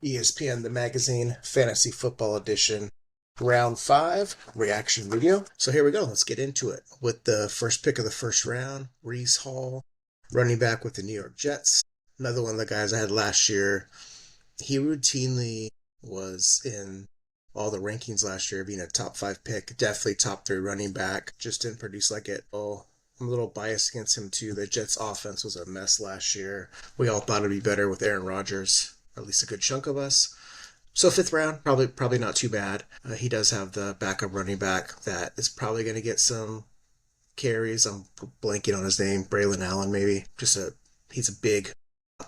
ESPN the Magazine Fantasy Football Edition, Round 5 reaction video. So here we go. Let's get into it. With the first pick of the first round, Breece Hall, running back with the New York Jets. Another one of the guys I had last year. He routinely was in all the rankings last year, being a top 5 pick, definitely top 3 running back. Just didn't produce like it. Oh, I'm a little biased against him too. The Jets offense was a mess last year. We all thought it'd be better with Aaron Rodgers, or at least a good chunk of us. So fifth round, probably not too bad. He does have the backup running back that is probably going to get some carries. I'm blanking on his name, Braylon Allen maybe. He's a big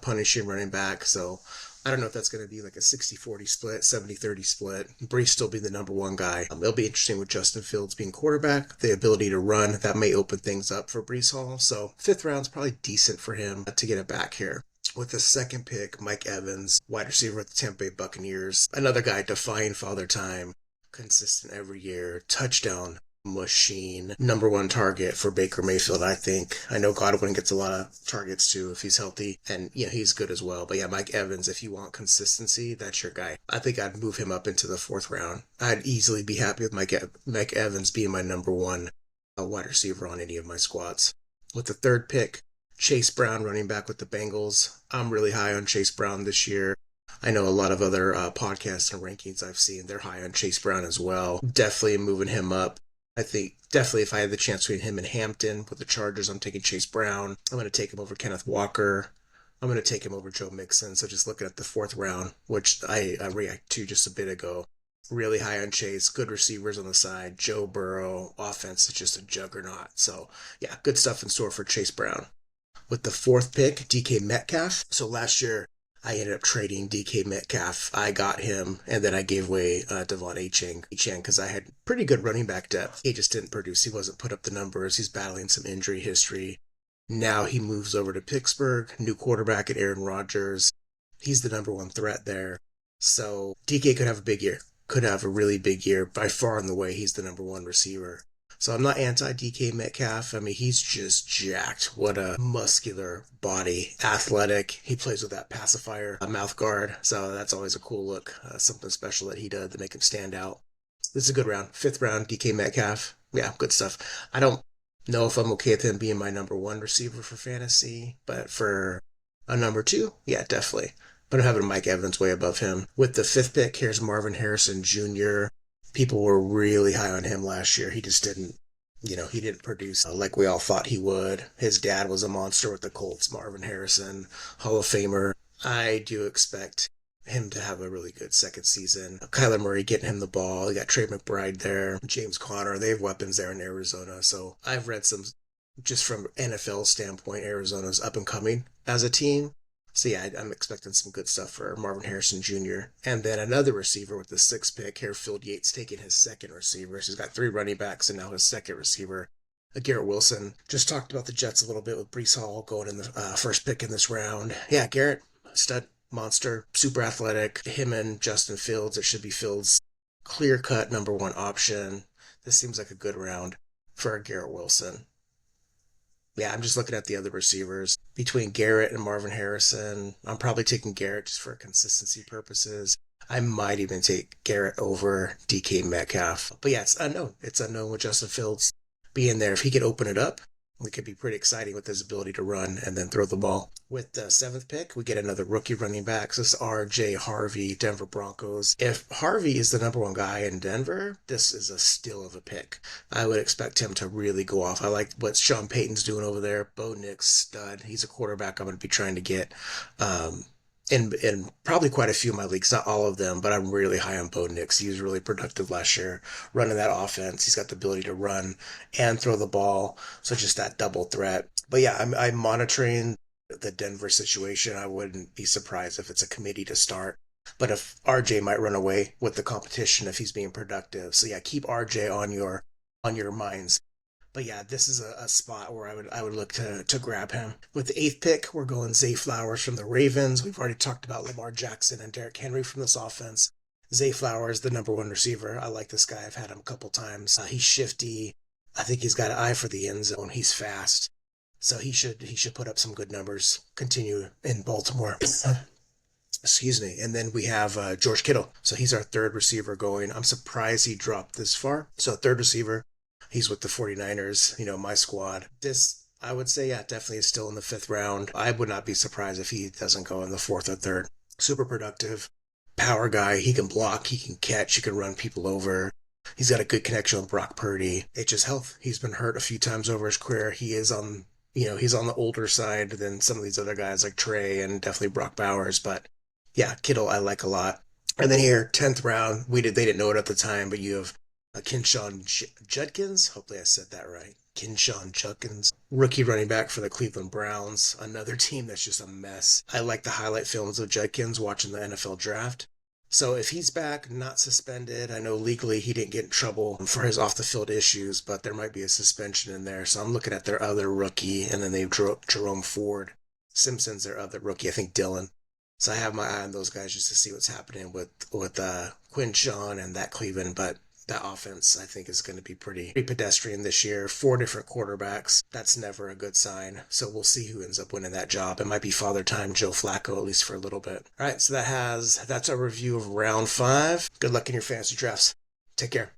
punishing running back. So I don't know if that's going to be like a 60-40 split, 70-30 split. Breece still being the number one guy. It'll be interesting with Justin Fields being quarterback. The ability to run, that may open things up for Breece Hall. So fifth round's probably decent for him to get it back here. With the second pick, Mike Evans, wide receiver with the Tampa Bay Buccaneers. Another guy defying father time, consistent every year, touchdown machine, number one target for Baker Mayfield, I think. I know Godwin gets a lot of targets too if he's healthy, and he's good as well. But yeah, Mike Evans, if you want consistency, that's your guy. I think I'd move him up into the fourth round. I'd easily be happy with Mike Evans being my number one wide receiver on any of my squads. With the third pick, Chase Brown, running back with the Bengals. I'm really high on Chase Brown this year. I know a lot of other podcasts and rankings I've seen, they're high on Chase Brown as well. Definitely moving him up. I think definitely if I had the chance between him and Hampton with the Chargers, I'm taking Chase Brown. I'm going to take him over Kenneth Walker. I'm going to take him over Joe Mixon. So just looking at the fourth round, which I reacted to just a bit ago. Really high on Chase, good receivers on the side. Joe Burrow, offense is just a juggernaut. So yeah, good stuff in store for Chase Brown. With the fourth pick, DK Metcalf. So last year, I ended up trading DK Metcalf. I got him, and then I gave away Devon Achane because I had pretty good running back depth. He just didn't produce. He wasn't put up the numbers. He's battling some injury history. Now he moves over to Pittsburgh, new quarterback at Aaron Rodgers. He's the number one threat there. So DK could have a big year. Could have a really big year. By far and the way, he's the number one receiver. So I'm not anti DK Metcalf. I mean, he's just jacked. What a muscular body. Athletic. He plays with that pacifier mouth guard. So that's always a cool look. Something special that he does to make him stand out. This is a good round. Fifth round, DK Metcalf. Yeah, good stuff. I don't know if I'm okay with him being my number one receiver for fantasy, but for a number two, yeah, definitely. But I'm having Mike Evans way above him. With the fifth pick, here's Marvin Harrison Jr. People were really high on him last year. He just didn't, he didn't produce like we all thought he would. His dad was a monster with the Colts, Marvin Harrison, Hall of Famer. I do expect him to have a really good second season. Kyler Murray getting him the ball. You got Trey McBride there, James Conner. They have weapons there in Arizona. So I've read some, just from NFL standpoint, Arizona's up and coming as a team. So yeah, I'm expecting some good stuff for Marvin Harrison Jr. And then another receiver with the sixth pick, Harefield Yates taking his second receiver. So he's got three running backs and now his second receiver, Garrett Wilson. Just talked about the Jets a little bit with Breece Hall going in the first pick in this round. Yeah, Garrett, stud, monster, super athletic. Him and Justin Fields, it should be Fields' clear-cut number one option. This seems like a good round for Garrett Wilson. Yeah, I'm just looking at the other receivers. Between Garrett and Marvin Harrison, I'm probably taking Garrett just for consistency purposes. I might even take Garrett over DK Metcalf. But yeah, it's unknown. It's unknown with Justin Fields being there. If he could open it up, it could be pretty exciting with his ability to run and then throw the ball. With the seventh pick, we get another rookie running back. So this is R.J. Harvey, Denver Broncos. If Harvey is the number one guy in Denver, this is a steal of a pick. I would expect him to really go off. I like what Sean Payton's doing over there. Bo Nix, stud. He's a quarterback I'm going to be trying to get. In probably quite a few of my leagues, not all of them, but I'm really high on Bo Nix. He was really productive last year running that offense. He's got the ability to run and throw the ball, so just that double threat. But yeah, I'm monitoring the Denver situation. I wouldn't be surprised if it's a committee to start. But if RJ might run away with the competition if he's being productive. So yeah, keep RJ on your minds. But yeah, this is a spot where I would look to grab him. With the eighth pick, we're going Zay Flowers from the Ravens. We've already talked about Lamar Jackson and Derrick Henry from this offense. Zay Flowers, the number one receiver. I like this guy. I've had him a couple times. He's shifty. I think he's got an eye for the end zone. He's fast. So he should put up some good numbers. Continue in Baltimore. Excuse me. And then we have George Kittle. So he's our third receiver going. I'm surprised he dropped this far. So third receiver, he's with the 49ers, my squad. This, I would say, yeah, definitely is still in the fifth round. I would not be surprised if he doesn't go in the fourth or third. Super productive, power guy. He can block, he can catch, he can run people over. He's got a good connection with Brock Purdy. It's just health. He's been hurt a few times over his career. He is on, he's on the older side than some of these other guys like Trey and definitely Brock Bowers. But yeah, Kittle I like a lot. And then here, 10th round, they didn't know it at the time, but you have Kinshawn Judkins. Hopefully I said that right. Kinshawn Judkins, rookie running back for the Cleveland Browns, another team that's just a mess. I like the highlight films of Judkins watching the NFL draft. So if he's back, not suspended, I know legally he didn't get in trouble for his off the field issues, but there might be a suspension in there. So I'm looking at their other rookie, and then they've Jerome Ford. Simpson's their other rookie, I think Dylan. So I have my eye on those guys just to see what's happening with Quinshawn and that Cleveland. But that offense, I think, is going to be pretty pedestrian this year. 4 different quarterbacks. That's never a good sign. So we'll see who ends up winning that job. It might be Father Time Joe Flacco, at least for a little bit. All right, so that's our review of round 5. Good luck in your fantasy drafts. Take care.